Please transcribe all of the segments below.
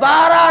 12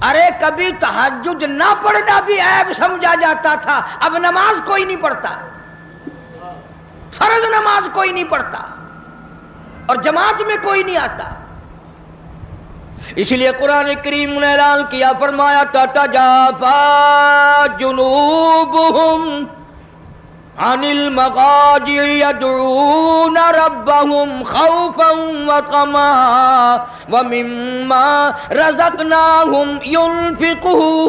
ارے کبھی تہجد نہ پڑھنا بھی عیب سمجھا جاتا تھا، اب نماز کوئی نہیں پڑھتا، فرض نماز کوئی نہیں پڑھتا اور جماعت میں کوئی نہیں آتا۔ اس لیے قرآن کریم نے اعلان کیا، فرمایا تتجافا جنوبہم عن المضاجع يدعون ربهم خوفا وطمعا ومما رزقناهم ينفقون۔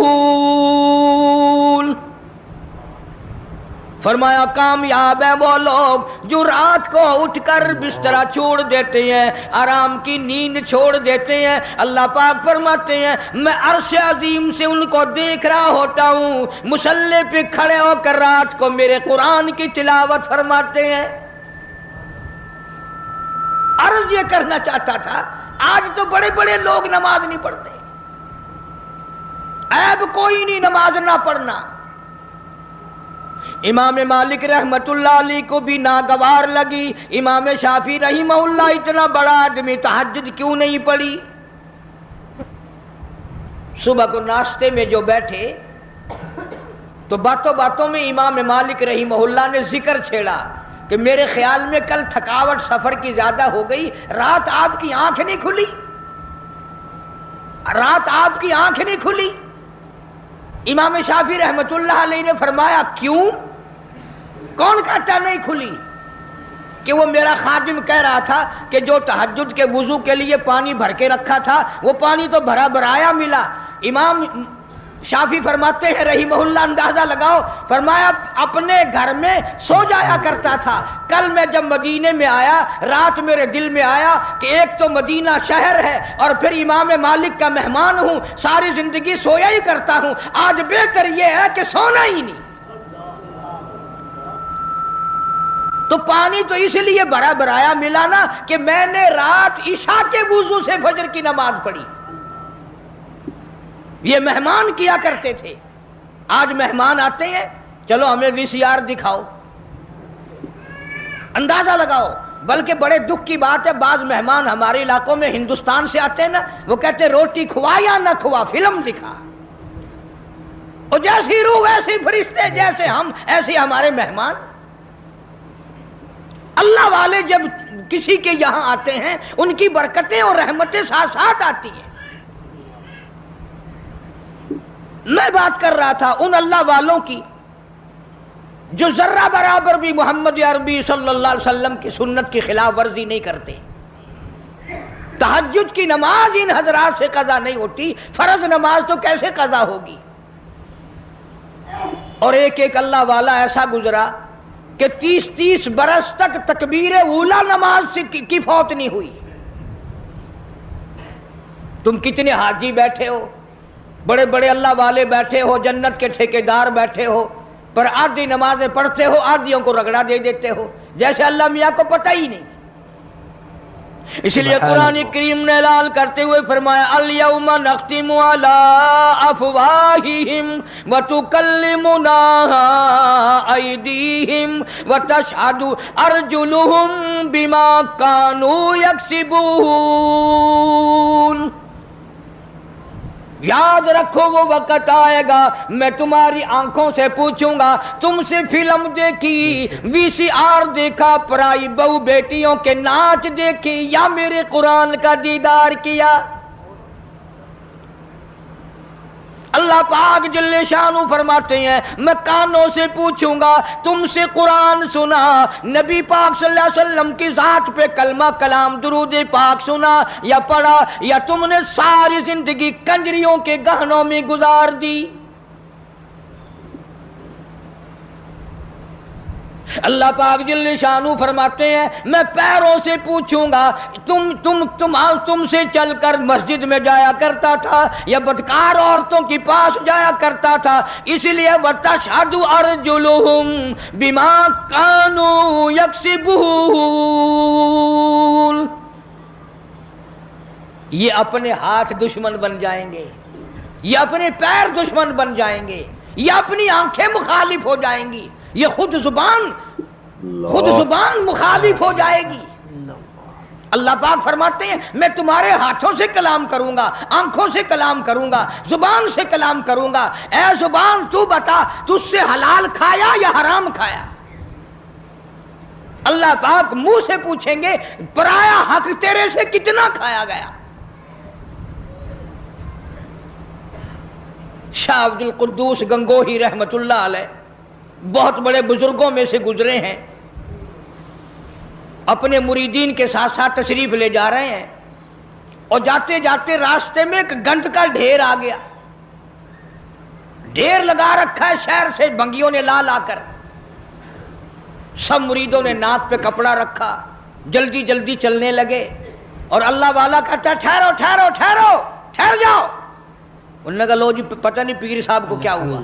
فرمایا کامیاب ہیں وہ لوگ جو رات کو اٹھ کر بسترا چھوڑ دیتے ہیں، آرام کی نیند چھوڑ دیتے ہیں۔ اللہ پاک فرماتے ہیں میں عرش عظیم سے ان کو دیکھ رہا ہوتا ہوں، مصلی پہ کھڑے ہو کر رات کو میرے قرآن کی تلاوت فرماتے ہیں۔ عرض یہ کرنا چاہتا تھا، آج تو بڑے بڑے لوگ نماز نہیں پڑھتے، عیب کوئی نہیں نماز نہ پڑھنا۔ امام مالک رحمت اللہ علیہ کو بھی ناگوار لگی، امام شافعی رحمہ اللہ اتنا بڑا آدمی تہجد کیوں نہیں پڑھی؟ صبح کو ناشتے میں جو بیٹھے تو باتوں باتوں میں امام مالک رحمہ اللہ نے ذکر چھیڑا کہ میرے خیال میں کل تھکاوٹ سفر کی زیادہ ہو گئی، رات آپ کی آنکھ نہیں کھلی، رات آپ کی آنکھ نہیں کھلی۔ امام شافعی رحمت اللہ علیہ نے فرمایا کیوں؟ کون کہتا نہیں کھلی؟ کہ وہ میرا خادم کہہ رہا تھا کہ جو تہجد کے وضو کے لیے پانی بھر کے رکھا تھا وہ پانی تو بھرا بھرایا ملا۔ امام شافعی فرماتے ہیں رحمہ اللہ اندازہ لگاؤ، فرمایا اپنے گھر میں سو جایا کرتا تھا، کل میں جب مدینے میں آیا رات میرے دل میں آیا کہ ایک تو مدینہ شہر ہے اور پھر امام مالک کا مہمان ہوں، ساری زندگی سویا ہی کرتا ہوں، آج بہتر یہ ہے کہ سونا ہی نہیں۔ تو پانی تو اس لیے بھرا بھرایا ملا نا کہ میں نے رات عشاء کے وضو سے فجر کی نماز پڑھی۔ یہ مہمان کیا کرتے تھے، آج مہمان آتے ہیں چلو ہمیں VCR دکھاؤ، اندازہ لگاؤ۔ بلکہ بڑے دکھ کی بات ہے، بعض مہمان ہمارے علاقوں میں ہندوستان سے آتے ہیں نا، وہ کہتے روٹی کھوا یا نہ کھوا، فلم دکھا، اور جیسی روح ویسے فرشتے، جیسے ہم ایسے ہمارے مہمان۔ اللہ والے جب کسی کے یہاں آتے ہیں ان کی برکتیں اور رحمتیں ساتھ ساتھ آتی ہیں۔ میں بات کر رہا تھا ان اللہ والوں کی جو ذرہ برابر بھی محمد عربی صلی اللہ علیہ وسلم کی سنت کی خلاف ورزی نہیں کرتے۔ تہجد کی نماز ان حضرات سے قضا نہیں ہوتی، فرض نماز تو کیسے قضا ہوگی؟ اور ایک ایک اللہ والا ایسا گزرا کہ 30 برس تک تکبیر اولا نماز سے کی فوت نہیں ہوئی۔ تم کتنے حاجی بیٹھے ہو، بڑے بڑے اللہ والے بیٹھے ہو، جنت کے ٹھیکیدار بیٹھے ہو، پر آدھی نمازیں پڑھتے ہو، آدھیوں کو رگڑا دے دیتے ہو جیسے اللہ میاں کو پتہ ہی نہیں۔ اس لیے قرآن کریم نے اعلان کرتے ہوئے فرمایا الیوم نختم علی افواہہم وتکلمنا ایدیہم وتشہد ارجلہم بما کانوا یکسبون۔ یاد رکھو وہ وقت آئے گا میں تمہاری آنکھوں سے پوچھوں گا تم سے فلم دیکھی، VCR دیکھا، پرائی بہو بیٹیوں کے ناچ دیکھی یا میرے قرآن کا دیدار کیا؟ اللہ پاک جل شانہ فرماتے ہیں میں کانوں سے پوچھوں گا تم سے قرآن سنا، نبی پاک صلی اللہ علیہ وسلم کی ذات پہ کلمہ کلام درود پاک سنا یا پڑھا، یا تم نے ساری زندگی کنجریوں کے گہنوں میں گزار دی؟ اللہ پاک جل شانہ فرماتے ہیں میں پیروں سے پوچھوں گا تم سے چل کر مسجد میں جایا کرتا تھا یا بدکار عورتوں کے پاس جایا کرتا تھا؟ اس لیے وَتَشْهَدُ أَرْجُلُهُمْ بِمَا كَانُوا يَكْسِبُونَ۔ یہ اپنے ہاتھ دشمن بن جائیں گے، یہ اپنے پیر دشمن بن جائیں گے، یہ اپنی آنکھیں مخالف ہو جائیں گی، یہ خود زبان مخالف ہو جائے گی۔ اللہ پاک فرماتے ہیں میں تمہارے ہاتھوں سے کلام کروں گا، آنکھوں سے کلام کروں گا، زبان سے کلام کروں گا۔ اے زبان تو بتا تجھ سے حلال کھایا یا حرام کھایا؟ اللہ پاک منہ سے پوچھیں گے پرایا حق تیرے سے کتنا کھایا گیا؟ شاہ عبد القدوس گنگوہی رحمت اللہ علیہ بہت بڑے بزرگوں میں سے گزرے ہیں، اپنے مریدین کے ساتھ ساتھ تشریف لے جا رہے ہیں اور جاتے جاتے راستے میں ایک گند کا ڈھیر آ گیا، ڈھیر لگا رکھا ہے شہر سے بنگیوں نے لا لا کر۔ سب مریدوں نے ناک پہ کپڑا رکھا، جلدی جلدی چلنے لگے، اور اللہ والا کہتا ٹھہرو ٹھہرو ٹھہرو ٹھہر جاؤ۔ انہوں نے کہا لو جی پتہ نہیں پیر صاحب کو کیا ہوا،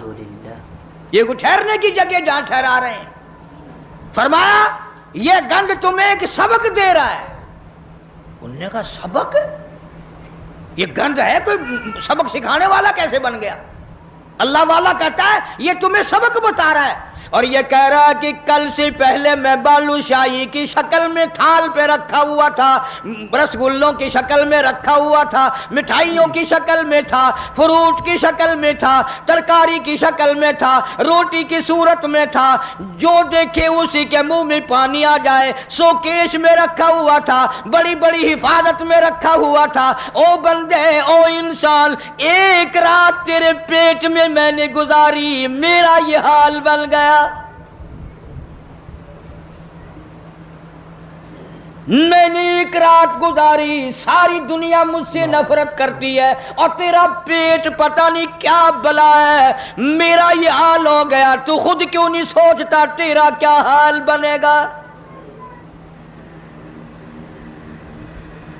یہ کوئی ٹھہرنے کی جگہ جہاں ٹھہرا رہے ہیں۔ فرمایا یہ گند تمہیں ایک سبق دے رہا ہے۔ انہوں نے کہا سبق؟ یہ گند ہے، کوئی سبق سکھانے والا کیسے بن گیا؟ اللہ والا کہتا ہے یہ تمہیں سبق بتا رہا ہے، اور یہ کہہ رہا ہے کہ کل سے پہلے میں بالو شاہی کی شکل میں تھال پہ رکھا ہوا تھا، رسگلوں کی شکل میں رکھا ہوا تھا، مٹھائیوں کی شکل میں تھا، فروٹ کی شکل میں تھا، ترکاری کی شکل میں تھا، روٹی کی صورت میں تھا، جو دیکھے اسی کے منہ میں پانی آ جائے، سو کیش میں رکھا ہوا تھا، بڑی بڑی حفاظت میں رکھا ہوا تھا۔ او بندے، او انسان، ایک رات تیرے پیٹ میں نے گزاری، میرا یہ حال بن گیا۔ میں نے ایک رات گزاری، ساری دنیا مجھ سے نفرت کرتی ہے، اور تیرا پیٹ پتہ نہیں کیا بلا ہے، میرا یہ حال ہو گیا۔ تو خود کیوں نہیں سوچتا تیرا کیا حال بنے گا؟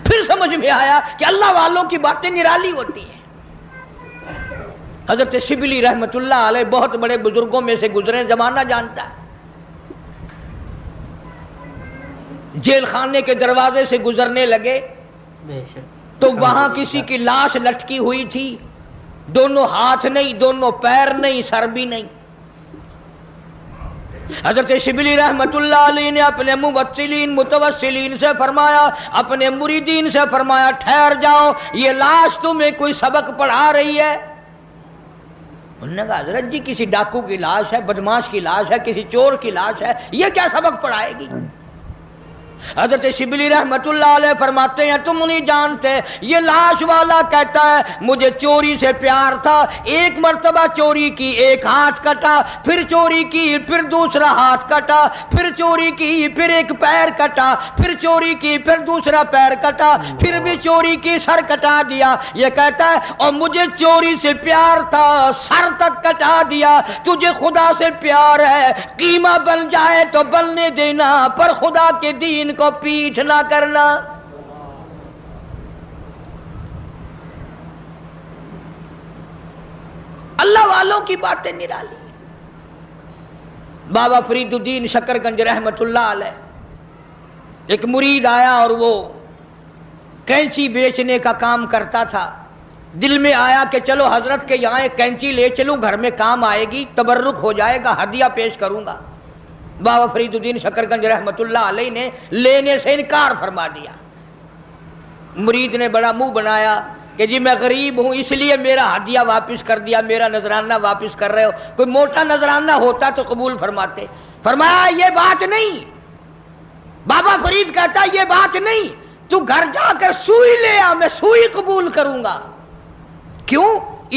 پھر سمجھ میں آیا کہ اللہ والوں کی باتیں نرالی ہوتی ہیں۔ حضرت شبلی رحمت اللہ علیہ بہت بڑے بزرگوں میں سے گزرے، زمانہ جانتا ہے۔ جیل خانے کے دروازے سے گزرنے لگے تو وہاں کسی کی لاش لٹکی ہوئی تھی، دونوں ہاتھ نہیں، دونوں پیر نہیں، سر بھی نہیں۔ حضرت شبلی رحمت اللہ علیہ نے اپنے متوسلین سے فرمایا، اپنے مریدین سے فرمایا ٹھہر جاؤ، یہ لاش تمہیں کوئی سبق پڑھا رہی ہے؟ انہوں نے کہا حضرت جی کسی ڈاکو کی لاش ہے، بدماش کی لاش ہے، کسی چور کی لاش ہے، یہ کیا سبق پڑھائے گی؟ حضرت شبلی رحمت اللہ علیہ فرماتے ہیں تم نہیں جانتے، یہ لاش والا کہتا ہے مجھے چوری سے پیار تھا، ایک مرتبہ چوری کی، ایک ہاتھ کٹا، پھر چوری کی، پھر دوسرا ہاتھ کٹا، پھر چوری کی، پھر ایک پیر کٹا، پھر چوری کی، پھر دوسرا پیر کٹا، پھر بھی چوری کی، سر کٹا دیا۔ یہ کہتا ہے اور مجھے چوری سے پیار تھا، سر تک کٹا دیا۔ تجھے خدا سے پیار ہے، قیمہ بن جائے تو بننے دینا، پر خدا کے دین کو پیٹھ نہ کرنا۔ اللہ والوں کی باتیں نرالی۔ بابا فرید الدین شکر گنج رحمت اللہ علیہ، ایک مرید آیا اور وہ کینچی بیچنے کا کام کرتا تھا۔ دل میں آیا کہ چلو حضرت کے یہاں ایک کینچی لے چلوں، گھر میں کام آئے گی، تبرک ہو جائے گا، ہدیہ پیش کروں گا۔ بابا فرید الدین شکر گنج رحمت اللہ علیہ نے لینے سے انکار فرما دیا۔ مرید نے بڑا منہ بنایا کہ جی میں غریب ہوں اس لیے میرا ہدیہ واپس کر دیا، میرا نذرانہ واپس کر رہے ہو، کوئی موٹا نذرانہ ہوتا تو قبول فرماتے۔ فرمایا یہ بات نہیں۔ بابا فرید کہتا یہ بات نہیں، تو گھر جا کر سوئی لے آ، میں سوئی قبول کروں گا۔ کیوں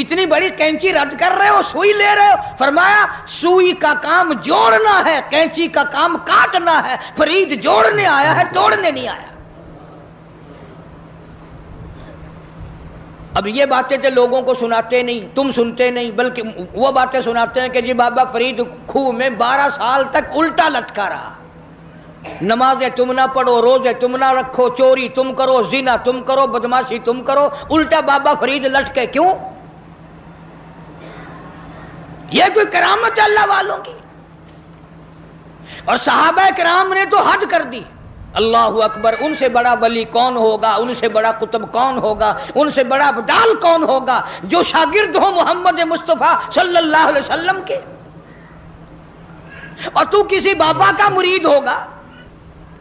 اتنی بڑی کینچی رد کر رہے ہو، سوئی لے رہے ہو؟ فرمایا سوئی کا کام جوڑنا ہے، کینچی کا کام کاٹنا ہے۔ فرید جوڑنے آیا ہے، توڑنے نہیں آیا۔ اب یہ باتیں تو لوگوں کو سناتے نہیں، تم سنتے نہیں، بلکہ وہ باتیں سناتے ہیں کہ جی بابا فرید کھوہ میں 12 سال تک الٹا لٹکا رہا، نمازیں تم نہ پڑھو، روزے تم نہ رکھو، چوری تم کرو، زنا تم کرو، بدماشی تم کرو، الٹا بابا فرید لٹکے۔ کیوں؟ یہ کوئی کرامت ہے اللہ والوں کی؟ اور صحابہ کرام نے تو حد کر دی۔ اللہ اکبر، ان سے بڑا ولی کون ہوگا، ان سے بڑا قطب کون ہوگا، ان سے بڑا ابدال کون ہوگا جو شاگرد ہو محمد مصطفیٰ صلی اللہ علیہ وسلم کے؟ اور تو کسی بابا کا مرید ہوگا،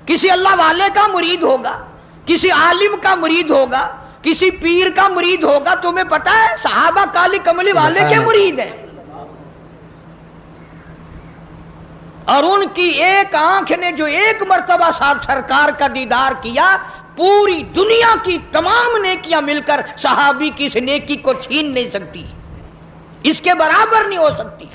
کسی اللہ والے کا مرید ہوگا، کسی عالم کا مرید ہوگا، کسی پیر کا مرید ہوگا، تمہیں پتا ہے صحابہ کالی کملی والے کے مرید ہیں، اور ان کی ایک آنکھ نے جو ایک مرتبہ ساتھ سرکار کا دیدار کیا، پوری دنیا کی تمام نیکیاں مل کر صحابی کی اس نیکی کو چھین نہیں سکتی، اس کے برابر نہیں ہو سکتی۔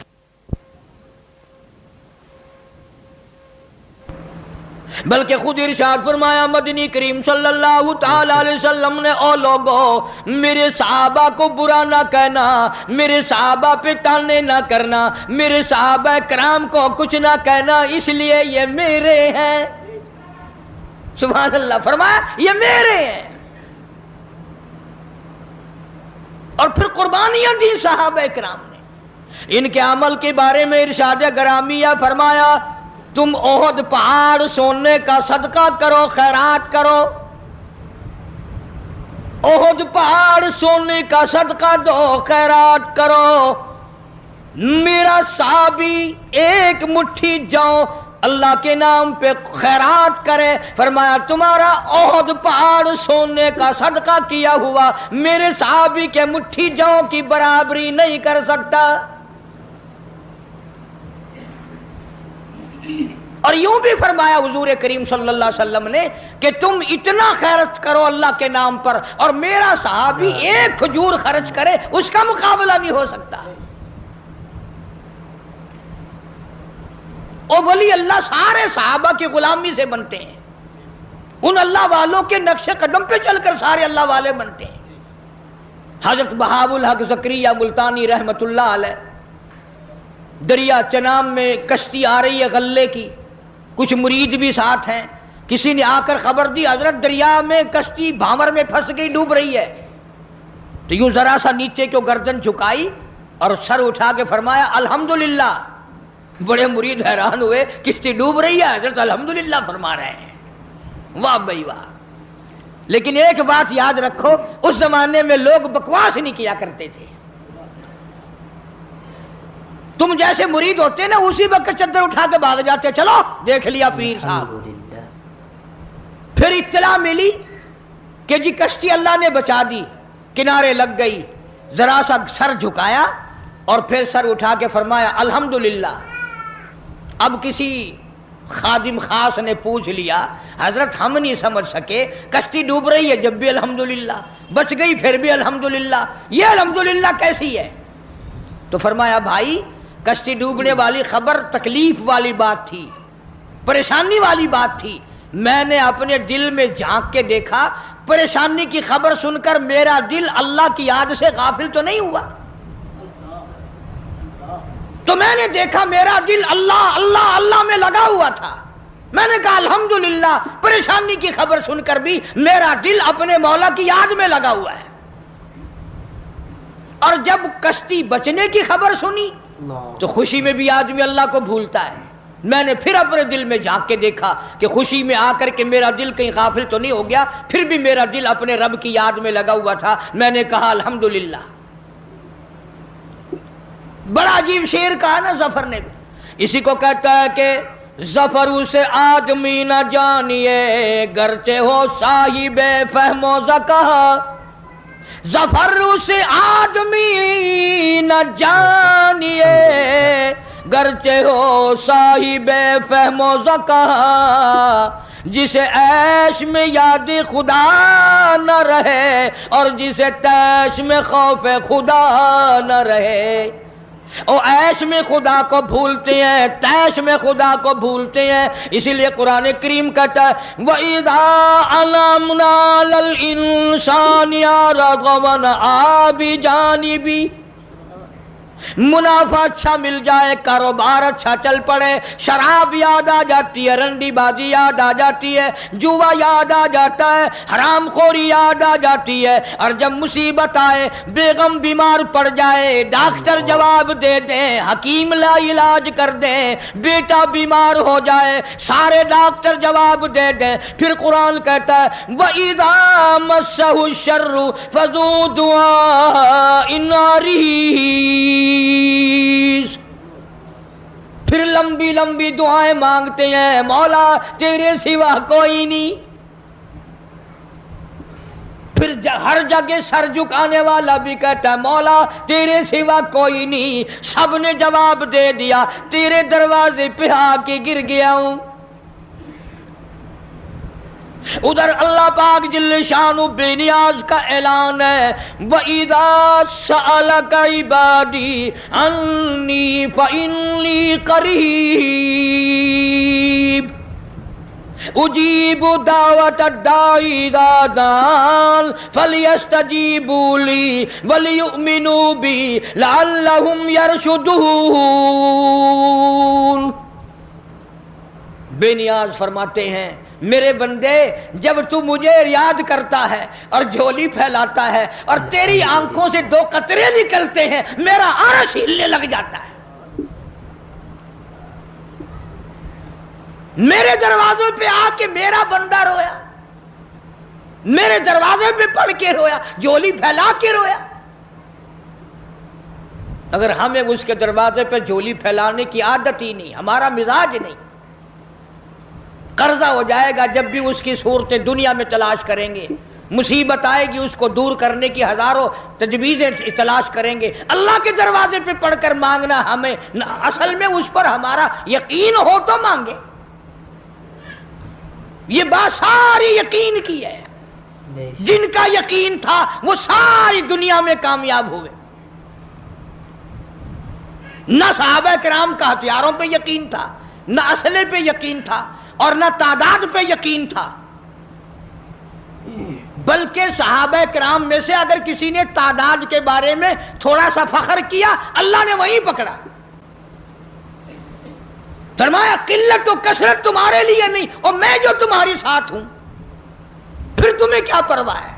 بلکہ خود ارشاد فرمایا مدنی کریم صلی اللہ تعالی علیہ وسلم نے، او لوگو میرے صحابہ کو برا نہ کہنا، میرے صحابہ پہ تانے نہ کرنا، میرے صحابہ کرام کو کچھ نہ کہنا، اس لیے یہ میرے ہیں۔ سبحان اللہ، فرمایا یہ میرے ہیں، اور پھر قربانیاں دی صحابہ کرام نے ان کے عمل کے بارے میں۔ ارشاد گرامیہ فرمایا تم احد پہاڑ سونے کا صدقہ کرو، خیرات کرو، احد پہاڑ سونے کا صدقہ دو، خیرات کرو، میرا صحابی ایک مٹھی جاؤ اللہ کے نام پہ خیرات کرے، فرمایا تمہارا احد پہاڑ سونے کا صدقہ کیا ہوا میرے صحابی کے مٹھی جاؤ کی برابری نہیں کر سکتا۔ اور یوں بھی فرمایا حضور کریم صلی اللہ علیہ وسلم نے کہ تم اتنا خیرت کرو اللہ کے نام پر، اور میرا صحابی ایک کھجور خرچ کرے اس کا مقابلہ نہیں ہو سکتا۔ اور ولی اللہ سارے صحابہ کی غلامی سے بنتے ہیں، ان اللہ والوں کے نقش قدم پہ چل کر سارے اللہ والے بنتے ہیں۔ حضرت بہاء الحق زکریا ملتانی رحمت اللہ علیہ، دریا چنام میں کشتی آ رہی ہے غلے کی، کچھ مرید بھی ساتھ ہیں، کسی نے آ کر خبر دی حضرت دریا میں کشتی بھاور میں پھنس گئی، ڈوب رہی ہے، تو یوں ذرا سا نیچے کو گردن جھکائی اور سر اٹھا کے فرمایا الحمدللہ۔ بڑے مرید حیران ہوئے، کشتی ڈوب رہی ہے، حضرت الحمدللہ فرما رہے ہیں، واہ بھائی واہ۔ لیکن ایک بات یاد رکھو، اس زمانے میں لوگ بکواس نہیں کیا کرتے تھے، تم جیسے مرید ہوتے نا اسی وقت چادر اٹھا کے بھاگ جاتے، چلو دیکھ لیا پیر صاحب۔ پھر اطلاع ملی کہ جی کشتی اللہ نے بچا دی، کنارے لگ گئی، ذرا سا سر جھکایا اور پھر سر اٹھا کے فرمایا الحمدللہ۔ اب کسی خادم خاص نے پوچھ لیا حضرت ہم نہیں سمجھ سکے، کشتی ڈوب رہی ہے جب بھی الحمدللہ، بچ گئی پھر بھی الحمدللہ، یہ الحمدللہ کیسی ہے؟ تو فرمایا بھائی کشتی ڈوبنے والی خبر تکلیف والی بات تھی، پریشانی والی بات تھی، میں نے اپنے دل میں جھانک کے دیکھا، پریشانی کی خبر سن کر میرا دل اللہ کی یاد سے غافل تو نہیں ہوا، تو میں نے دیکھا میرا دل اللہ اللہ اللہ میں لگا ہوا تھا، میں نے کہا الحمدللہ پریشانی کی خبر سن کر بھی میرا دل اپنے مولا کی یاد میں لگا ہوا ہے۔ اور جب کشتی بچنے کی خبر سنی تو خوشی میں بھی آدمی اللہ کو بھولتا ہے، میں نے پھر اپنے دل میں جھانک کے دیکھا کہ خوشی میں آ کر کے میرا دل کہیں غافل تو نہیں ہو گیا، پھر بھی میرا دل اپنے رب کی یاد میں لگا ہوا تھا، میں نے کہا الحمدللہ۔ بڑا عجیب شعر کہا نا ظفر نے بھی، اسی کو کہتا ہے کہ ظفر اسے آدمی نہ جانیے گرچہ ہو صاحب فہم و ذکا، ظفر اسے آدمی نہ جانیے گرچہ ہو صاحب فہم و ذکا، جسے عیش میں یاد خدا نہ رہے اور جسے تیش میں خوف خدا نہ رہے۔ او عیش میں خدا کو بھولتے ہیں، تیش میں خدا کو بھولتے ہیں، اسی لیے قرآن کریم کہتا ہے وَإِذَا عَلَمْنَا لَلْإِنسَانِ رَغَبًا بِجَانِبِهِ، منافع اچھا مل جائے، کاروبار اچھا چل پڑے، شراب یاد آ جاتی ہے، رنڈی بازی یاد آ جاتی ہے، جوا یاد آ جاتا ہے، حرام خوری یاد آ جاتی ہے، اور جب مصیبت آئے، بیگم بیمار پڑ جائے، ڈاکٹر جواب دے دیں، حکیم لا علاج کر دیں، بیٹا بیمار ہو جائے، سارے ڈاکٹر جواب دے دیں، پھر قرآن کہتا ہے وَإِذَا مَسَّهُ الشَّرُّ فَذُو دُعَاءٍ عَرِيضٍ، پھر لمبی لمبی دعائیں مانگتے ہیں، مولا تیرے سوا کوئی نہیں، ہر جگہ سر جھکانے والا بھی کہتا ہے مولا تیرے سوا کوئی نہیں. سب نے جواب دے دیا تیرے دروازے پہ آ کے گر گیا ہوں. ادھر اللہ پاک جل شانہ بے نیاز کا اعلان ہے وَإِذَا سَأَلَكَ عِبَادِي عَنِّي فَإِنِّي قَرِيبٌ اجیب دعوت الداعی اذا دعان فلیستجیبوا لی ولیؤمنوا بی لعلہم یرشدون. بے نیاز فرماتے ہیں میرے بندے جب تو مجھے یاد کرتا ہے اور جھولی پھیلاتا ہے اور تیری آنکھوں سے دو قطرے نکلتے ہیں میرا عرش ہلنے لگ جاتا ہے. میرے دروازے پہ آ کے میرا بندہ رویا, میرے دروازے پہ پڑھ کے رویا, جھولی پھیلا کے رویا. اگر ہمیں اس کے دروازے پہ جھولی پھیلانے کی عادت ہی نہیں, ہمارا مزاج نہیں, قرضہ ہو جائے گا جب بھی اس کی صورتیں دنیا میں تلاش کریں گے, مصیبت آئے گی اس کو دور کرنے کی ہزاروں تجویزیں تلاش کریں گے. اللہ کے دروازے پہ پڑھ کر مانگنا ہمیں اصل میں اس پر ہمارا یقین ہو تو مانگے. یہ بات ساری یقین کی ہے. جن کا یقین تھا وہ ساری دنیا میں کامیاب ہوئے. نہ صحابہ کرام کا ہتھیاروں پہ یقین تھا, نہ اسلحے پہ یقین تھا, اور نہ تعداد پہ یقین تھا. بلکہ صحابہ کرام میں سے اگر کسی نے تعداد کے بارے میں تھوڑا سا فخر کیا اللہ نے وہیں پکڑا. فرمایا قلت و کثرت تمہارے لیے نہیں اور میں جو تمہاری ساتھ ہوں, پھر تمہیں کیا پرواہ ہے.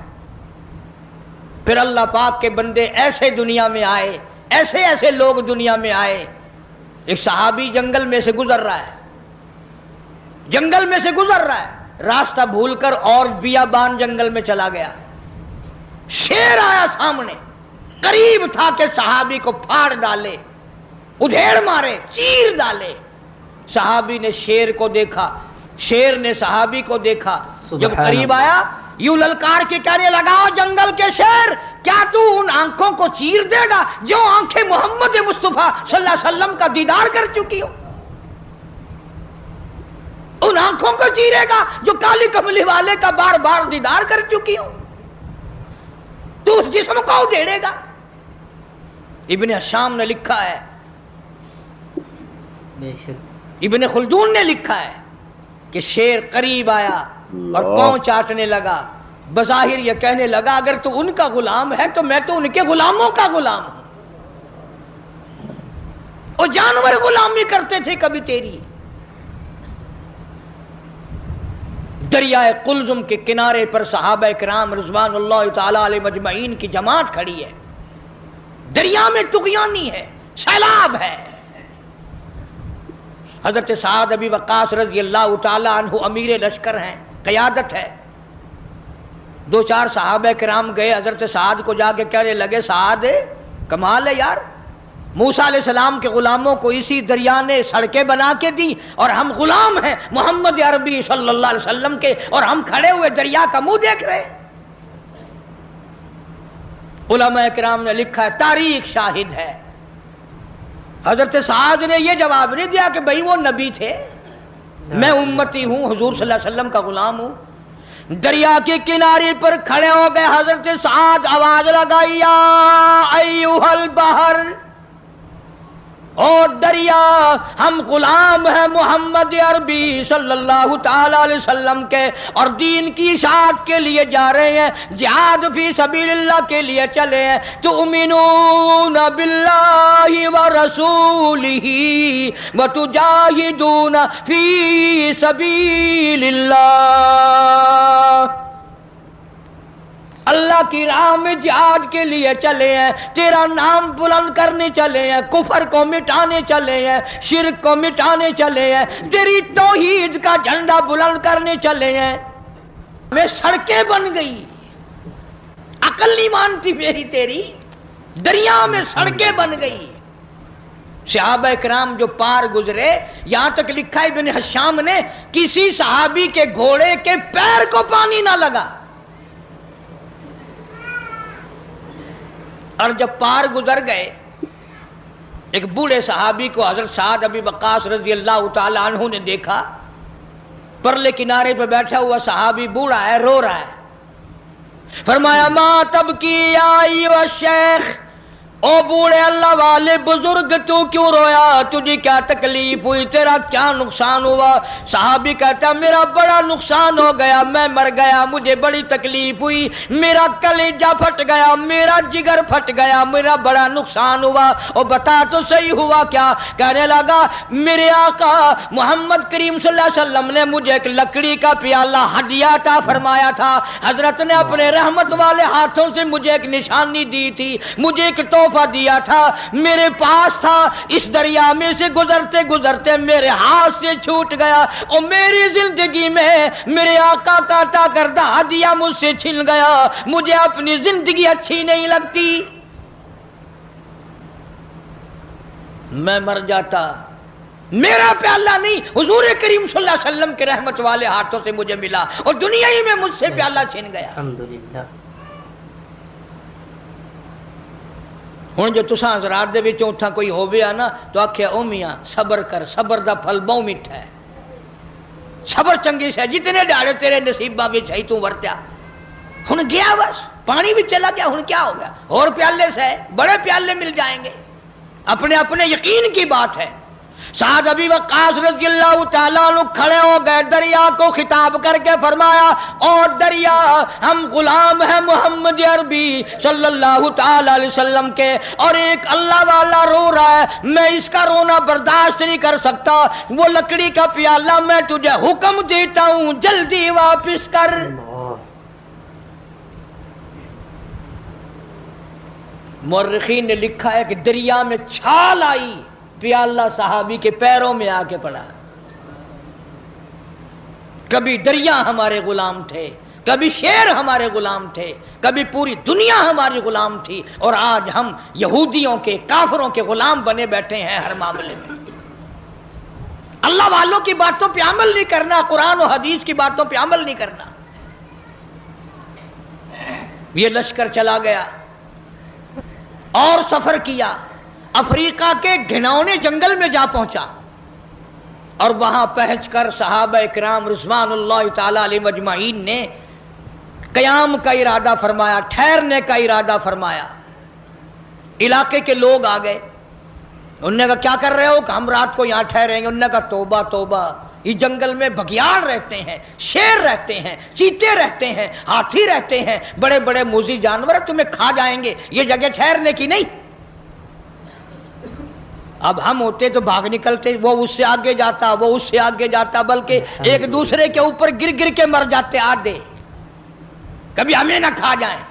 پھر اللہ پاک کے بندے ایسے دنیا میں آئے, ایسے ایسے لوگ دنیا میں آئے. ایک صحابی جنگل میں سے گزر رہا ہے, جنگل میں سے گزر رہا ہے, راستہ بھول کر اور بیابان جنگل میں چلا گیا. شیر آیا سامنے, قریب تھا کہ صحابی کو پھاڑ ڈالے, ادھیڑ مارے, چیر ڈالے. صحابی نے شیر کو دیکھا, شیر نے صحابی کو دیکھا. جب قریب آیا یوں للکار کے کہنے لگا جنگل کے شیر کیا تو ان آنکھوں کو چیر دے گا جو آنکھیں محمد مصطفیٰ صلی اللہ علیہ وسلم کا دیدار کر چکی ہو؟ ان آنکھوں کو چیرے گا جو کالی کملی والے کا بار بار دیدار کر چکی ہو؟ تو اس جسم کو اڈھیڑے گا؟ ابن حشام نے لکھا ہے, ابن خلدون نے لکھا ہے کہ شیر قریب آیا اور پاؤں چاٹنے لگا. بظاہر یہ کہنے لگا اگر تو ان کا غلام ہے تو میں تو ان کے غلاموں کا غلام ہوں. اور جانور غلامی کرتے تھے کبھی تیری. دریائے قلزم کے کنارے پر صحابہ کرام رضوان اللہ تعالی علیہ مجمعین کی جماعت کھڑی ہے. دریا میں طغیانی ہے, سیلاب ہے. حضرت سعد ابی وقاص رضی اللہ تعالی عنہ امیر لشکر ہیں, قیادت ہے. دو چار صحابہ کرام گئے حضرت سعد کو جا کے کہنے لگے سعد کمال ہے یار, موسیٰ علیہ السلام کے غلاموں کو اسی دریا نے سڑکیں بنا کے دی اور ہم غلام ہیں محمد عربی صلی اللہ علیہ وسلم کے, اور ہم کھڑے ہوئے دریا کا منہ دیکھ رہے. علماء کرام نے لکھا ہے, تاریخ شاہد ہے, حضرت سعد نے یہ جواب نہیں دیا کہ بھئی وہ نبی تھے, میں امتی ہوں, حضور صلی اللہ علیہ وسلم کا غلام ہوں. دریا کے کنارے پر کھڑے ہو گئے حضرت سعد, آواز لگائی یا ایھا البحر, اور دریا ہم غلام ہیں محمد عربی صلی اللہ تعالی علیہ وسلم کے, اور دین کی اشاعت کے لیے جا رہے ہیں, جہاد فی سبیل اللہ کے لیے چلے ہیں. تؤمنون باللہ ورسولہ وتجاہدون فی سبیل اللہ, اللہ کی راہ میں جہاد کے لیے چلے ہیں, تیرا نام بلند کرنے چلے ہیں, کفر کو مٹانے چلے ہیں, شرک کو مٹانے چلے ہیں, تیری توحید کا جھنڈا بلند کرنے چلے ہیں. میں سڑکیں بن گئی, عقل نہیں مانتی میری تیری, دریا میں سڑکیں بن گئی. صحابہ کرام جو پار گزرے, یہاں تک لکھا ہے ابن حشام نے کسی صحابی کے گھوڑے کے پیر کو پانی نہ لگا. اور جب پار گزر گئے ایک بوڑھے صحابی کو حضرت سعد ابی وقاص رضی اللہ تعالی عنہ نے دیکھا، پرلے کنارے پہ بیٹھا ہوا صحابی بوڑھا ہے، رو رہا ہے۔ فرمایا ما تبکی یا ایھا الشیخ، او بوڑھے اللہ والے بزرگ تو کیوں رویا، تجھے کیا تکلیف ہوئی، تیرا کیا نقصان ہوا؟ صحابی کہتا میرا بڑا نقصان ہو گیا، میں مر گیا، مجھے بڑی تکلیف ہوئی، میرا کلیجہ پھٹ گیا، میرا جگر پھٹ گیا، میرا بڑا نقصان ہوا۔ اور بتا تو صحیح ہوا کیا؟ کہنے لگا میرے آقا محمد کریم صلی اللہ علیہ وسلم نے مجھے ایک لکڑی کا پیالہ ہدیہ عطا فرمایا تھا، حضرت نے اپنے رحمت والے ہاتھوں سے مجھے ایک نشانی دی تھی، مجھے ایک تحفہ دیا تھا، میرے پاس تھا، اس دریا میں سے گزرتے گزرتے میرے ہاتھ سے چھوٹ گیا، اور میری زندگی میں میرے آقا کا عطا کردہ ہدیہ مجھ سے چھن گیا، مجھے اپنی زندگی اچھی نہیں لگتی، میں مر جاتا، میرا پیالہ نہیں حضور کریم صلی اللہ علیہ وسلم کے رحمت والے ہاتھوں سے مجھے ملا، اور دنیا ہی میں مجھ سے پیالہ چھن گیا۔ الحمدللہ۔ ہن جو تساں حضرات دے وچوں اتھاں کوئی ہوویا نا تو آکھیا او میاں صبر کر، صبر دا پھل بہت میٹھا ہے، صبر چنگی سے جتنے دہاڑے تیرے نصیباں وچ ہے تو ورتیا، ہن گیا بس پانی بھی چلا گیا، ہن کیا ہو گیا، اور پیالے سے بڑے پیالے مل جائیں گے، اپنے اپنے یقین کی بات ہے۔ سعد ابی وقاص رضی اللہ تعالیٰ عنہ کھڑے ہو گئے، دریا کو خطاب کر کے فرمایا اور دریا ہم غلام ہیں محمد عربی صلی اللہ تعالیٰ علیہ وسلم کے، اور ایک اللہ والا رو رہا ہے، میں اس کا رونا برداشت نہیں کر سکتا، وہ لکڑی کا پیالہ میں تجھے حکم دیتا ہوں جلدی واپس کر۔ مورخین نے لکھا ہے کہ دریا میں چھال آئی، پیالہ صحابی کے پیروں میں آ کے پڑا۔ کبھی دریا ہمارے غلام تھے، کبھی شیر ہمارے غلام تھے، کبھی پوری دنیا ہماری غلام تھی، اور آج ہم یہودیوں کے کافروں کے غلام بنے بیٹھے ہیں ہر معاملے میں۔ اللہ والوں کی باتوں پہ عمل نہیں کرنا، قرآن و حدیث کی باتوں پہ عمل نہیں کرنا۔ یہ لشکر چلا گیا اور سفر کیا، افریقہ کے گھناؤنے جنگل میں جا پہنچا، اور وہاں پہنچ کر صحابہ کرام رضوان اللہ تعالی علیہ مجمعین نے قیام کا ارادہ فرمایا، ٹھہرنے کا ارادہ فرمایا۔ علاقے کے لوگ آ گئے، انہوں نے کہا کیا کر رہے ہو؟ کہ ہم رات کو یہاں ٹھہریں گے۔ انہوں نے کہا توبہ توبہ، یہ جنگل میں بگیاڑ رہتے ہیں، شیر رہتے ہیں، چیتے رہتے ہیں، ہاتھی رہتے ہیں، بڑے بڑے موذی جانور تمہیں کھا جائیں گے، یہ جگہ ٹھہرنے کی نہیں۔ اب ہم ہوتے تو بھاگ نکلتے، وہ اس سے آگے جاتا، وہ اس سے آگے جاتا، بلکہ ایک دوسرے کے اوپر گر گر کے مر جاتے آدھے، کبھی ہمیں نہ کھا جائیں۔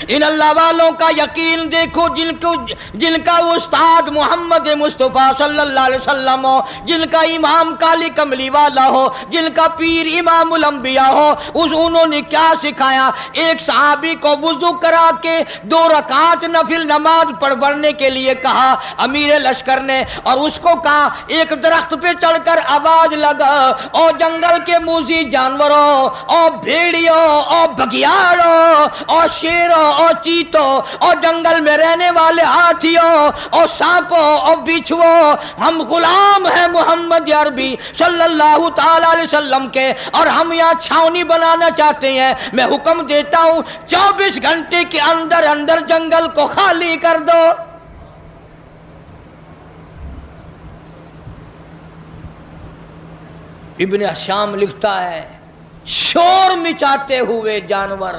ان اللہ والوں کا یقین دیکھو جن کا استاد محمد مصطفیٰ صلی اللہ علیہ وسلم ہو، جن کا امام کالی کملی والا ہو، جن کا پیر امام الانبیاء ہو، انہوں نے کیا سکھایا؟ ایک صحابی کو وضو کرا کے 2 رکعت نفل نماز پڑھنے کے لیے کہا امیر لشکر نے، اور اس کو کہا ایک درخت پہ چڑھ کر آواز لگا، اور جنگل کے موذی جانوروں، اور بھیڑیوں، اور بگیاڑوں، اور شیروں، اور چیتوں، اور جنگل میں رہنے والے ہاتھیوں، اور سانپوں، اور بچھووں، ہم غلام ہیں محمد عربی صلی اللہ تعالی علیہ وسلم کے، اور ہم یہاں چھاونی بنانا چاہتے ہیں، میں حکم دیتا ہوں 24 گھنٹے کے اندر اندر جنگل کو خالی کر دو۔ ابن حشام لکھتا ہے شور مچاتے ہوئے جانور،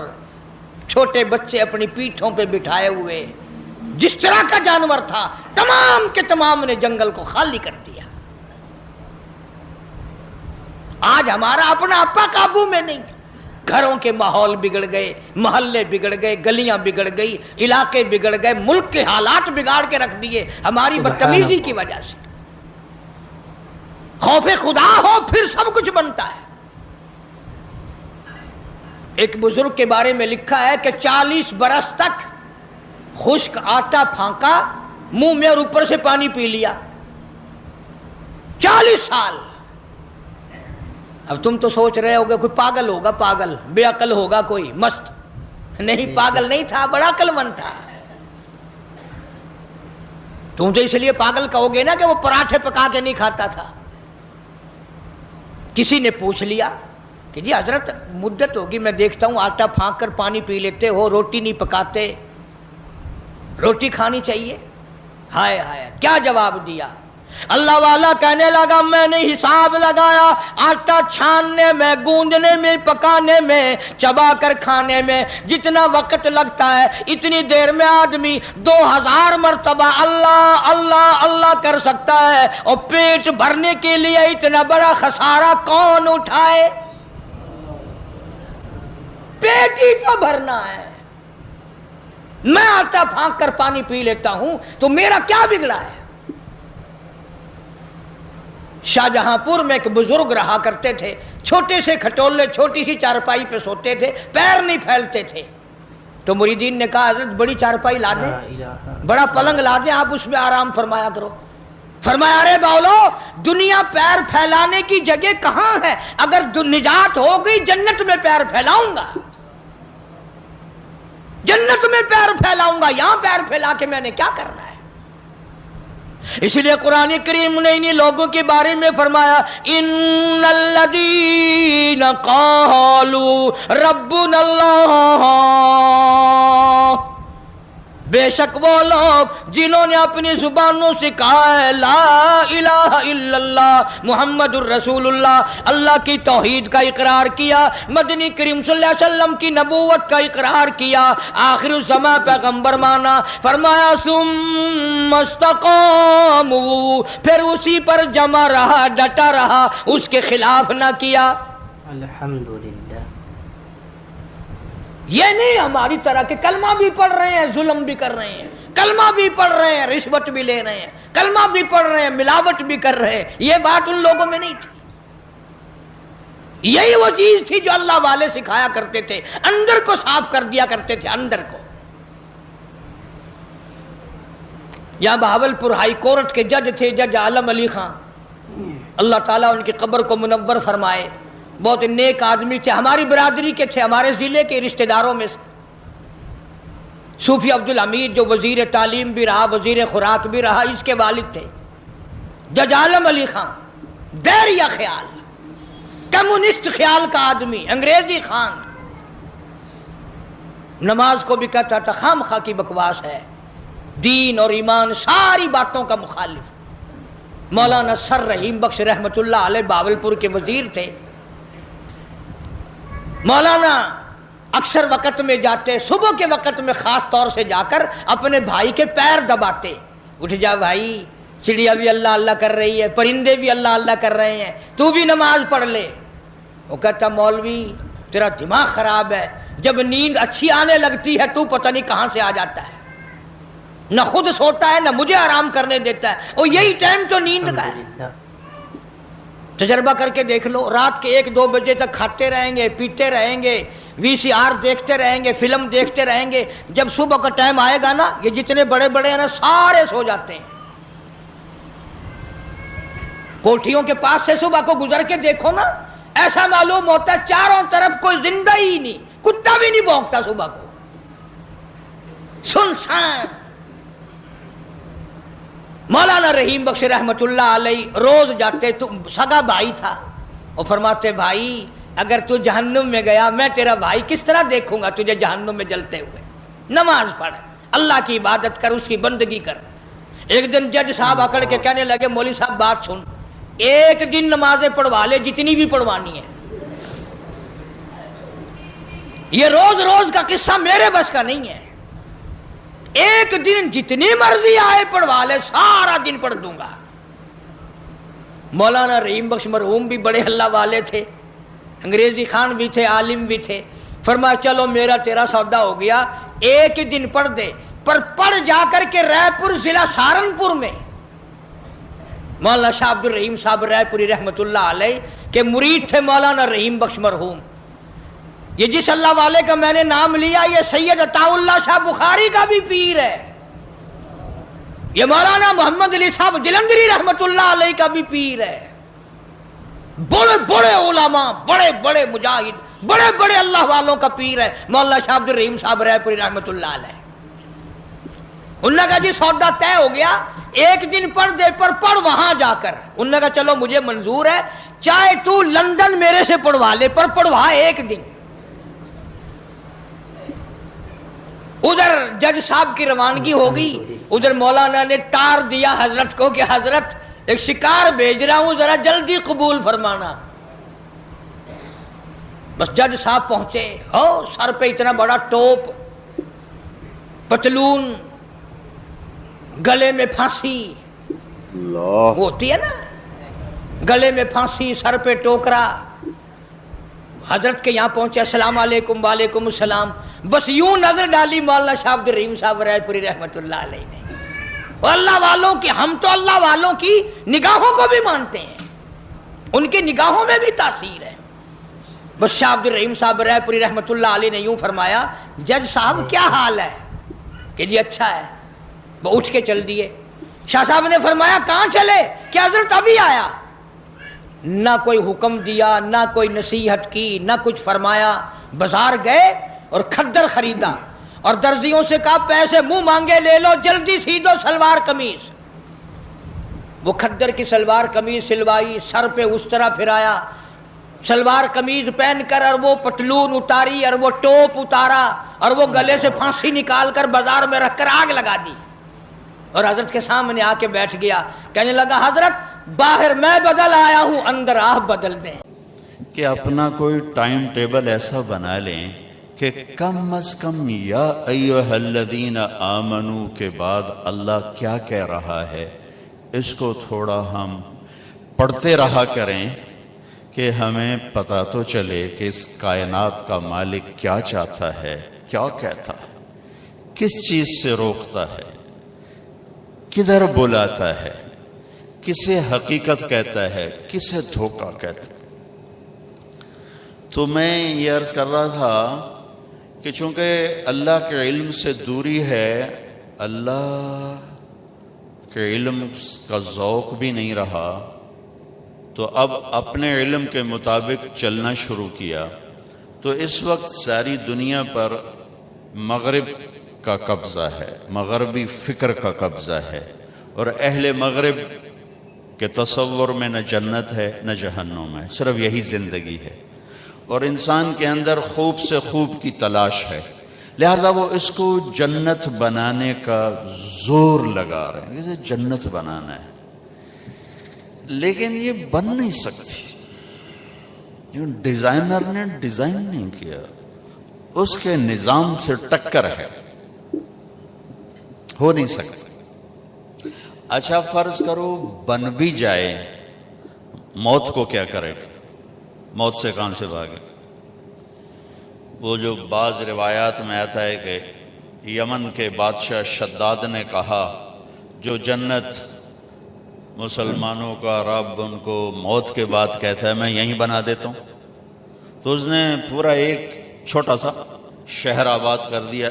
چھوٹے بچے اپنی پیٹھوں پہ بٹھائے ہوئے، جس طرح کا جانور تھا تمام کے تمام نے جنگل کو خالی کر دیا۔ آج ہمارا اپنا اپا قابو میں نہیں، گھروں کے ماحول بگڑ گئے، محلے بگڑ گئے، گلیاں بگڑ گئی، علاقے بگڑ گئے، ملک کے حالات بگاڑ کے رکھ دیے ہماری بدتمیزی کی وجہ سے۔ خوف خدا ہو پھر سب کچھ بنتا ہے۔ ایک بزرگ کے بارے میں لکھا ہے کہ 40 برس تک خشک آٹا پھانکا، منہ میں اور اوپر سے پانی پی لیا، 40 سال۔ اب تم تو سوچ رہے ہوگے کوئی پاگل ہوگا، پاگل بے عقل ہوگا کوئی مست، نہیں پاگل نہیں تھا، بڑا عقل مند تھا. تم تو اس لیے پاگل کہو گے نا کہ وہ پراٹھے پکا کے نہیں کھاتا تھا. کسی نے پوچھ لیا کہ جی حضرت مدت ہوگی میں دیکھتا ہوں آٹا پھانک کر پانی پی لیتے ہو، روٹی نہیں پکاتے، روٹی کھانی چاہیے. ہائے ہائے کیا جواب دیا. اللہ والا کہنے لگا میں نے حساب لگایا، آٹا چھاننے میں، گوندنے میں، پکانے میں، چبا کر کھانے میں جتنا وقت لگتا ہے اتنی دیر میں آدمی 2000 مرتبہ اللہ اللہ اللہ کر سکتا ہے. اور پیٹ بھرنے کے لیے اتنا بڑا خسارہ کون اٹھائے؟ پیٹ ہی تو بھرنا ہے. میں آٹا پھانک کر پانی پی لیتا ہوں تو میرا کیا بگڑا ہے؟ شاہجہاں پور میں ایک بزرگ رہا کرتے تھے، چھوٹے سے کھٹولے، چھوٹی سی چارپائی پہ سوتے تھے، پیر نہیں پھیلتے تھے. تو مریدین نے کہا حضرت بڑی چارپائی لا دیں، بڑا پلنگ لا دیں، آپ اس میں آرام فرمایا کرو. فرمایا ارے باولو دنیا پیر پھیلانے کی جگہ کہاں ہے؟ اگر نجات ہو گئی جنت میں پیر پھیلاؤں گا، جنت میں پیر پھیلاؤں گا، یہاں پیر پھیلا کے میں نے کیا کرنا ہے؟ اس لیے قرآن کریم نے انہی لوگوں کے بارے میں فرمایا ان الذین قالوا ربنا اللہ، بے شک وہ لوگ جنہوں نے اپنی زبانوں سے کہا ہے لا الہ الا اللہ محمد الرسول اللہ، اللہ کی توحید کا اقرار کیا، مدنی کریم صلی اللہ علیہ وسلم کی نبوت کا اقرار کیا، آخر الزماں پیغمبر مانا. فرمایا ثم استقاموا، پھر اسی پر جمع رہا، ڈٹا رہا، اس کے خلاف نہ کیا. الحمدللہ. یہ نہیں ہماری طرح کہ کلمہ بھی پڑھ رہے ہیں ظلم بھی کر رہے ہیں، کلمہ بھی پڑھ رہے ہیں رشوت بھی لے رہے ہیں، کلمہ بھی پڑھ رہے ہیں ملاوٹ بھی کر رہے ہیں. یہ بات ان لوگوں میں نہیں تھی. یہی وہ چیز تھی جو اللہ والے سکھایا کرتے تھے، اندر کو صاف کر دیا کرتے تھے، اندر کو. یہاں بہاولپور ہائی کورٹ کے جج تھے جج عالم علی خان، اللہ تعالیٰ ان کی قبر کو منور فرمائے. بہت نیک آدمی تھے، ہماری برادری کے تھے، ہمارے ضلع کے رشتہ داروں میں سے. صوفی عبدالحمید جو وزیر تعلیم بھی رہا، وزیر خوراک بھی رہا، اس کے والد تھے جج عالم علی خان. دائرہ خیال، کمیونسٹ خیال کا آدمی، انگریزی خان. نماز کو بھی کہتا تھا خام خواہ کی بکواس ہے، دین اور ایمان ساری باتوں کا مخالف. مولانا سر رحیم بخش رحمت اللہ علیہ بہاولپور کے وزیر تھے. مولانا اکثر وقت میں جاتے، صبح کے وقت میں خاص طور سے جا کر اپنے بھائی کے پیر دباتے. اٹھ جا بھائی، چڑیا بھی اللہ اللہ کر رہی ہے، پرندے بھی اللہ اللہ کر رہے ہیں، تو بھی نماز پڑھ لے. وہ کہتا مولوی تیرا دماغ خراب ہے، جب نیند اچھی آنے لگتی ہے تو پتہ نہیں کہاں سے آ جاتا ہے، نہ خود سوتا ہے نہ مجھے آرام کرنے دیتا ہے. اور یہی ٹائم تو نیند کا ہے. تجربہ کر کے دیکھ لو، رات کے 1-2 بجے تک کھاتے رہیں گے، پیتے رہیں گے، VCR دیکھتے رہیں گے، فلم دیکھتے رہیں گے. جب صبح کا ٹائم آئے گا نا، یہ جتنے بڑے بڑے ہیں نا سارے سو جاتے ہیں. کوٹھیوں کے پاس سے صبح کو گزر کے دیکھو نا، ایسا معلوم ہوتا ہے چاروں طرف کوئی زندہ ہی نہیں، کتا بھی نہیں بھونکتا صبح کو، سنسان. مولانا رحیم بخش رحمت اللہ علیہ روز جاتے، تو سگا بھائی تھا، اور فرماتے بھائی اگر تو جہنم میں گیا میں تیرا بھائی کس طرح دیکھوں گا تجھے جہنم میں جلتے ہوئے. نماز پڑھ، اللہ کی عبادت کر، اس کی بندگی کر. ایک دن جج صاحب اکڑ کے کہنے لگے مولوی صاحب بات سن، ایک دن نمازیں پڑھوا لے جتنی بھی پڑھوانی ہے، یہ روز روز کا قصہ میرے بس کا نہیں ہے. ایک دن جتنی مرضی آئے پڑھوا لے، سارا دن پڑھ دوں گا. مولانا رحیم بخش مرحوم بھی بڑے اللہ والے تھے، انگریزی خان بھی تھے، عالم بھی تھے. فرمایا چلو میرا تیرا سودا ہو گیا، ایک ہی دن پڑھ دے، پر پڑھ جا کر کے رائے پور ضلع سہارنپور میں. مولانا شاہ عبد الرحیم صاحب رائے پوری رحمت اللہ علیہ کے مرید تھے مولانا رحیم بخش مرحوم. یہ جس اللہ والے کا میں نے نام لیا یہ سید عطا اللہ شاہ بخاری کا بھی پیر ہے، یہ مولانا محمد علی صاحب جلندری رحمت اللہ علیہ کا بھی پیر ہے. بڑے بڑے علماء، بڑے بڑے مجاہد، بڑے بڑے اللہ والوں کا پیر ہے مولانا شاہ عبد الرحیم صاحب رائے پوری رحمت اللہ علیہ. انہوں نے کہا جی سودا طے ہو گیا، ایک دن پردے پر پڑھ وہاں جا کر. انہوں نے کہا چلو مجھے منظور ہے، چاہے تو لندن میرے سے پڑھوا لے پر پڑھوا ایک دن. ادھر جج صاحب کی روانگی ہو گئی، ادھر مولانا نے ٹار دیا حضرت کو کہ حضرت ایک شکار بھیج رہا ہوں، ذرا جلدی قبول فرمانا. بس جج صاحب پہنچے، ہو سر پہ اتنا بڑا ٹوپ، پتلون، گلے میں پھانسی اللہ ہوتی ہے نا، گلے میں پھانسی، سر پہ ٹوکرا. حضرت کے یہاں پہنچے، السلام علیکم. وعلیکم السلام. بس یوں نظر ڈالی مولانا شاہ عبد الرحیم صاحب رائے پوری رحمت اللہ علیہ نے. اور اللہ والوں کی، ہم تو اللہ والوں کی نگاہوں کو بھی مانتے ہیں، ان کی نگاہوں میں بھی تاثیر ہے. بس شاہ عبد الرحیم صاحب رائے پوری رحمت اللہ علیہ نے یوں فرمایا، جج صاحب کیا حال ہے؟ کہ جی اچھا ہے. وہ اٹھ کے چل دیے. شاہ صاحب نے فرمایا کہاں چلے؟ کہ حضرت ابھی آیا. نہ کوئی حکم دیا، نہ کوئی نصیحت کی، نہ کچھ فرمایا. بازار گئے اور کھدر خریدا اور درزیوں سے کہا پیسے منہ مانگے لے لو، جلدی سی دو سلوار قمیض. وہ کھدر کی سلوار قمیض سلوائی، سر پہ اس طرح پھرایا، سلوار قمیض پہن کر، اور وہ پتلون اتاری، اور وہ ٹوپ اتارا، اور وہ گلے سے پھانسی نکال کر بازار میں رکھ کر آگ لگا دی اور حضرت کے سامنے آ کے بیٹھ گیا. کہنے لگا حضرت باہر میں بدل آیا ہوں، اندر آپ بدل دیں. کہ اپنا کوئی ٹائم ٹیبل ایسا بنا لیں کہ کم از کم یا ایھا الذین آمنو کے بعد اللہ کیا کہہ رہا ہے اس کو تھوڑا ہم پڑھتے رہا کریں کہ ہمیں پتہ تو چلے کہ اس کائنات کا مالک کیا چاہتا ہے، کیا کہتا ہے، کس چیز سے روکتا ہے، کدھر بلاتا ہے، کسے حقیقت کہتا ہے، کسے دھوکہ کہتا ہے. تو میں یہ عرض کر رہا تھا کہ چونکہ اللہ کے علم سے دوری ہے، اللہ کے علم کا ذوق بھی نہیں رہا، تو اب اپنے علم کے مطابق چلنا شروع کیا. تو اس وقت ساری دنیا پر مغرب کا قبضہ ہے، مغربی فکر کا قبضہ ہے، اور اہل مغرب کے تصور میں نہ جنت ہے نہ جہنم ہے، صرف یہی زندگی ہے، اور انسان کے اندر خوب سے خوب کی تلاش ہے. لہذا وہ اس کو جنت بنانے کا زور لگا رہے ہیں، جیسے جنت بنانا ہے، لیکن یہ بن نہیں سکتی. ڈیزائنر نے ڈیزائن نہیں کیا، اس کے نظام سے ٹکر ہے، ہو نہیں سکتا. اچھا فرض کرو بن بھی جائے، موت کو کیا کرے گا؟ موت سے کہاں سے بھاگے؟ وہ جو بعض روایات میں آتا ہے کہ یمن کے بادشاہ شداد نے کہا جو جنت مسلمانوں کا رب ان کو موت کے بعد کہتا ہے میں یہیں بنا دیتا ہوں. تو اس نے پورا ایک چھوٹا سا شہر آباد کر دیا،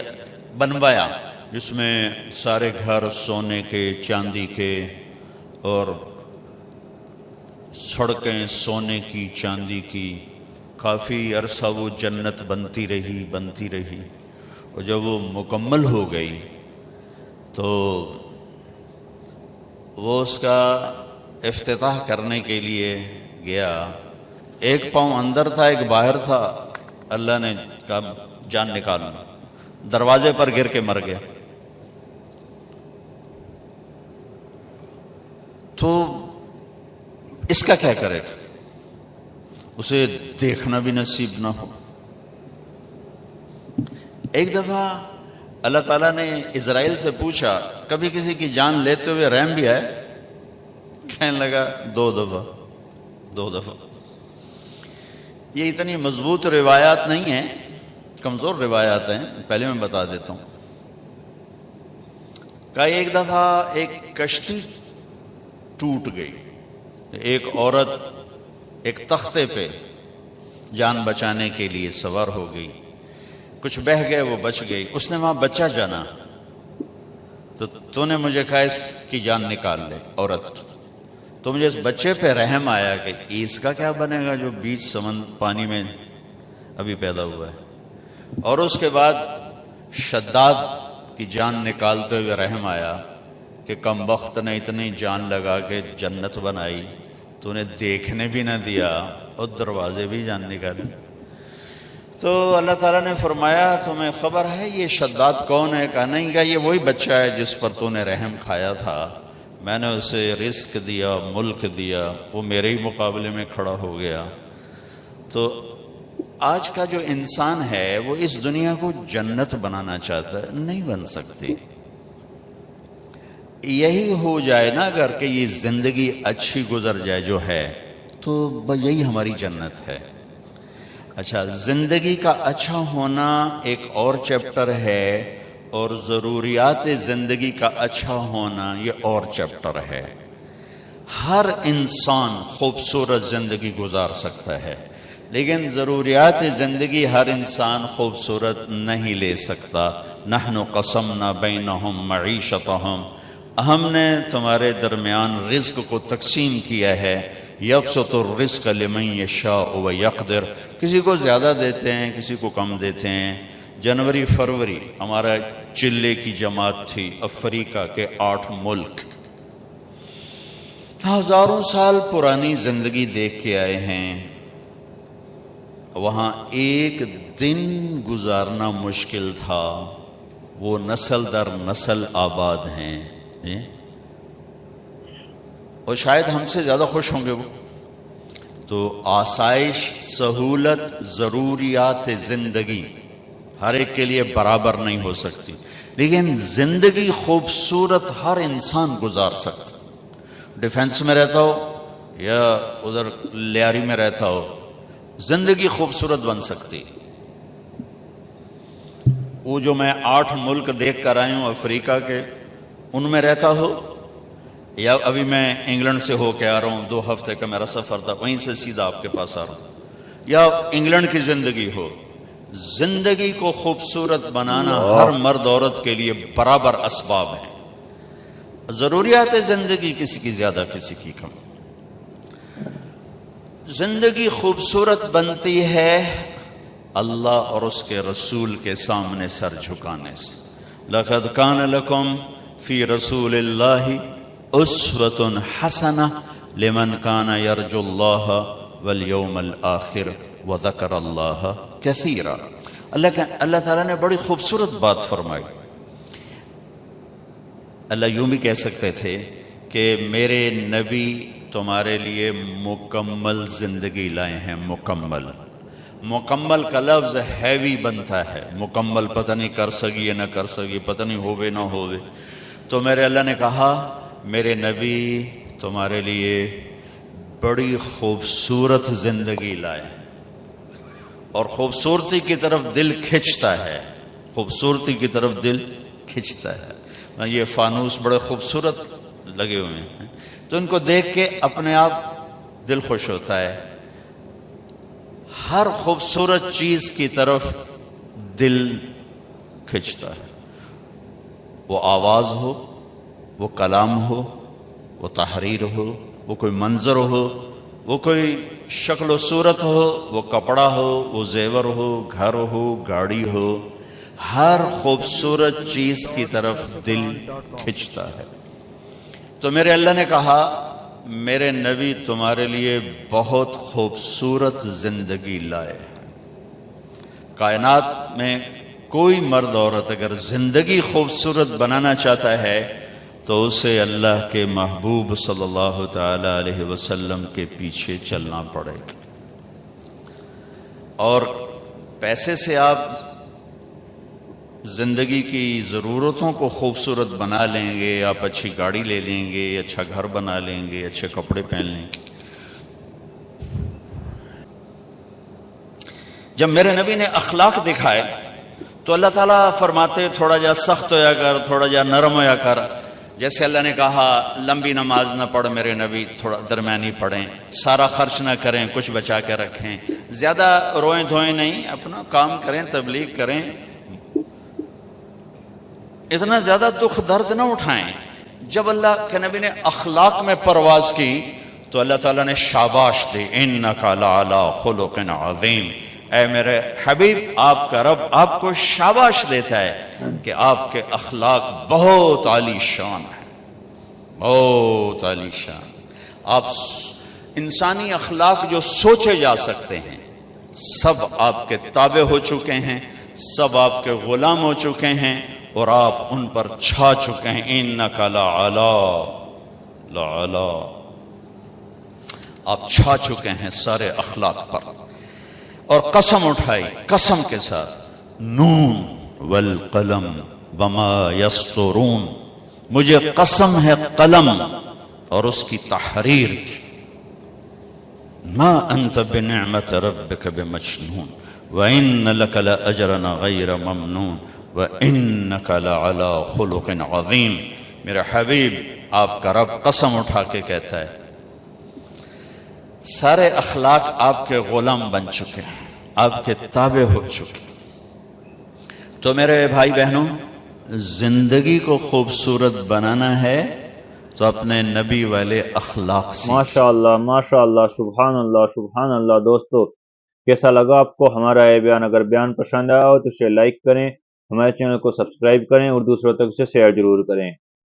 بنوایا، جس میں سارے گھر سونے کے، چاندی کے، اور سڑکیں سونے کی، چاندی کی. کافی عرصہ وہ جنت بنتی رہی، اور جب وہ مکمل ہو گئی تو وہ اس کا افتتاح کرنے کے لیے گیا. ایک پاؤں اندر تھا، ایک باہر تھا. اللہ نے کہا جان نکالنا، دروازے پر گر کے مر گیا. تو اس کا کیا کرے گا؟ اسے دیکھنا بھی نصیب نہ ہو. ایک دفعہ اللہ تعالیٰ نے اسرائیل سے پوچھا کبھی کسی کی جان لیتے ہوئے رحم بھی آئے؟ کہنے لگا 2 دفعہ. یہ اتنی مضبوط روایات نہیں ہیں، کمزور روایات ہیں، پہلے میں بتا دیتا ہوں. کہا ایک دفعہ ایک کشتی ٹوٹ گئی، ایک عورت ایک تختے پہ جان بچانے کے لیے سوار ہو گئی، کچھ بہہ گئے وہ بچ گئی. اس نے وہاں بچہ جانا، تو نے مجھے کہا اس کی جان نکال لے، عورت کی. تو مجھے اس بچے پہ رحم آیا کہ اس کا کیا بنے گا جو بیچ پانی میں ابھی پیدا ہوا ہے، اور اس کے بعد شداد کی جان نکالتے ہوئے رحم آیا کہ کم بخت نے اتنی جان لگا کے جنت بنائی، تو انہیں دیکھنے بھی نہ دیا اور دروازے بھی جان نکالے۔ تو اللہ تعالیٰ نے فرمایا تمہیں خبر ہے یہ شداد کون ہے؟ کہا نہیں، کہا یہ وہی بچہ ہے جس پر تو نے رحم کھایا تھا، میں نے اسے رزق دیا، ملک دیا، وہ میرے ہی مقابلے میں کھڑا ہو گیا۔ تو آج کا جو انسان ہے وہ اس دنیا کو جنت بنانا چاہتا ہے، نہیں بن سکتی۔ یہی ہو جائے نا اگر کہ یہ زندگی اچھی گزر جائے جو ہے، تو یہی ہماری جنت ہے۔ اچھا، زندگی کا اچھا ہونا ایک اور چیپٹر ہے، اور ضروریات زندگی کا اچھا ہونا یہ اور چیپٹر ہے۔ ہر انسان خوبصورت زندگی گزار سکتا ہے، لیکن ضروریات زندگی ہر انسان خوبصورت نہیں لے سکتا۔ نحن قسمنا بینہم معیشتہم، ہم نے تمہارے درمیان رزق کو تقسیم کیا ہے۔ یبسط الرزق لمن یشاء ویقدر، کسی کو زیادہ دیتے ہیں، کسی کو کم دیتے ہیں۔ جنوری فروری ہمارا چلے کی جماعت تھی، افریقہ کے 8 ملک، ہزاروں سال پرانی زندگی دیکھ کے آئے ہیں۔ وہاں ایک دن گزارنا مشکل تھا، وہ نسل در نسل آباد ہیں، اور شاید ہم سے زیادہ خوش ہوں گے وہ۔ تو آسائش، سہولت، ضروریات زندگی ہر ایک کے لیے برابر نہیں ہو سکتی، لیکن زندگی خوبصورت ہر انسان گزار سکتا۔ ڈیفنس میں رہتا ہو یا ادھر لیاری میں رہتا ہو، زندگی خوبصورت بن سکتی۔ وہ جو میں 8 ملک دیکھ کر آئی ہوں افریقہ کے، ان میں رہتا ہو، یا ابھی میں انگلینڈ سے ہو کے آ رہا ہوں، 2 ہفتے کا میرا سفر تھا، وہیں سے سیدھا آپ کے پاس آ رہا ہوں، یا انگلینڈ کی زندگی ہو، زندگی کو خوبصورت بنانا ہر مرد عورت کے لیے برابر اسباب ہیں۔ ضروریات زندگی کسی کی زیادہ، کسی کی کم۔ زندگی خوبصورت بنتی ہے اللہ اور اس کے رسول کے سامنے سر جھکانے سے۔ لَقَدْ كَانَ لَكُمْ فِي رَسُولِ اللَّهِ أُسْوَةٌ حَسَنَةٌ لِمَنْ كَانَ يَرْجُو اللَّهَ وَالْيَوْمَ الْآخِرَ وَذَكَرَ اللَّهَ كَثِيرًا۔ اللہ تعالیٰ نے بڑی خوبصورت بات فرمائی۔ اللہ یوں بھی کہہ سکتے تھے کہ میرے نبی تمہارے لیے مکمل زندگی لائے ہیں، مکمل۔ مکمل کا لفظ ہیوی بنتا ہے، مکمل پتہ نہیں کر سکی یا نہ کر سکی، پتہ نہیں ہوئے نہ ہوئے۔ تو میرے اللہ نے کہا میرے نبی تمہارے لیے بڑی خوبصورت زندگی لائے، اور خوبصورتی کی طرف دل کھنچتا ہے، خوبصورتی کی طرف دل کھنچتا ہے۔ یہ فانوس بڑے خوبصورت لگے ہوئے ہیں، تو ان کو دیکھ کے اپنے آپ دل خوش ہوتا ہے۔ ہر خوبصورت چیز کی طرف دل کھنچتا ہے، وہ آواز ہو، وہ کلام ہو، وہ تحریر ہو، وہ کوئی منظر ہو، وہ کوئی شکل و صورت ہو، وہ کپڑا ہو، وہ زیور ہو، گھر ہو، گاڑی ہو، ہر خوبصورت چیز کی طرف دل کھنچتا ہے۔ تو میرے اللہ نے کہا میرے نبی تمہارے لیے بہت خوبصورت زندگی لائے۔ کائنات میں کوئی مرد عورت اگر زندگی خوبصورت بنانا چاہتا ہے تو اسے اللہ کے محبوب صلی اللہ تعالی علیہ وسلم کے پیچھے چلنا پڑے گا۔ اور پیسے سے آپ زندگی کی ضرورتوں کو خوبصورت بنا لیں گے، آپ اچھی گاڑی لے لیں گے، اچھا گھر بنا لیں گے، اچھے کپڑے پہن لیں گے۔ جب میرے نبی نے اخلاق دکھائے تو اللہ تعالیٰ فرماتے تھوڑا جا سخت ہویا کر، تھوڑا جا نرم ہویا کر۔ جیسے اللہ نے کہا لمبی نماز نہ پڑھ میرے نبی، تھوڑا درمیانی پڑھیں، سارا خرچ نہ کریں، کچھ بچا کے رکھیں، زیادہ روئیں دھوئیں نہیں، اپنا کام کریں، تبلیغ کریں، اتنا زیادہ دکھ درد نہ اٹھائیں۔ جب اللہ کے نبی نے اخلاق میں پرواز کی تو اللہ تعالیٰ نے شاباش دی، اِنَّكَ لَعَلَىٰ خُلُقٍ عَظِيمٍ، اے میرے حبیب آپ کا رب آپ کو شاباش دیتا ہے کہ آپ کے اخلاق بہت عالی شان ہے، بہت عالی شان۔ آپ انسانی اخلاق جو سوچے جا سکتے ہیں سب آپ کے تابع ہو چکے ہیں، سب آپ کے غلام ہو چکے ہیں اور آپ ان پر چھا چکے ہیں۔ انک لعلی، آپ چھا چکے ہیں سارے اخلاق پر۔ اور قسم اٹھائی قسم کے ساتھ، نون والقلم وما یسطرون، مجھے قسم ہے قلم اور اس کی تحریر کی، ما انت بنعمت ربک بمجنون وان لک لاجرا غیر ممنون وانک لعلی خلق عظیم۔ میرے حبیب آپ کا رب قسم اٹھا کے کہتا ہے سارے اخلاق آپ کے غلام بن چکے ہیں، آپ کے تابع ہو چکے۔ تو میرے بھائی بہنوں، زندگی کو خوبصورت بنانا ہے تو اپنے نبی والے اخلاق سے۔ ماشاءاللہ ماشاءاللہ، سبحان اللہ سبحان اللہ۔ دوستو کیسا لگا آپ کو ہمارا یہ بیان؟ اگر بیان پسند آیا ہو تو اسے لائک کریں، ہمارے چینل کو سبسکرائب کریں اور دوسروں تک اسے شیئر ضرور کریں۔